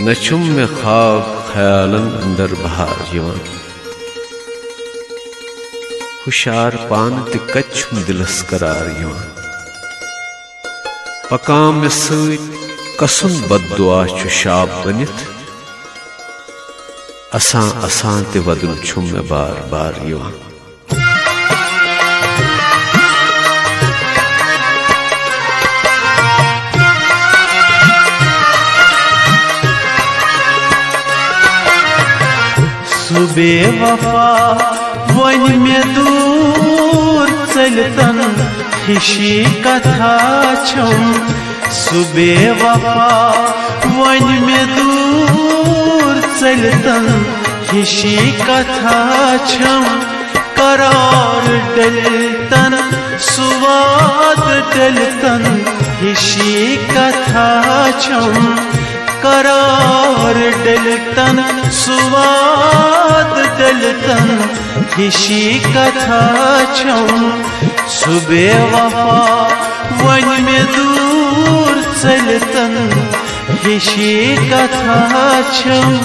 न छुम मे ख्वाब ख्यालन अंदर बहार यवान हुशार पान ते कच्छुम दिलस करार यवान पकाम मे सत कसुन बददुआ छु शाप बनित असां असां ते वदुन छुम मे बार बार यवान बेवफा वन में दूर चलतन हिशी कथा छम सुबेवफा वन में दूर चलतन हिशी कथा छम करार डलतन सुवाद डलतन हिशी कथा छम करार डलतन सुवाद डलतन हिशी कथा छम सुबेवफा वन में दूर चलतन हिशी कथा छम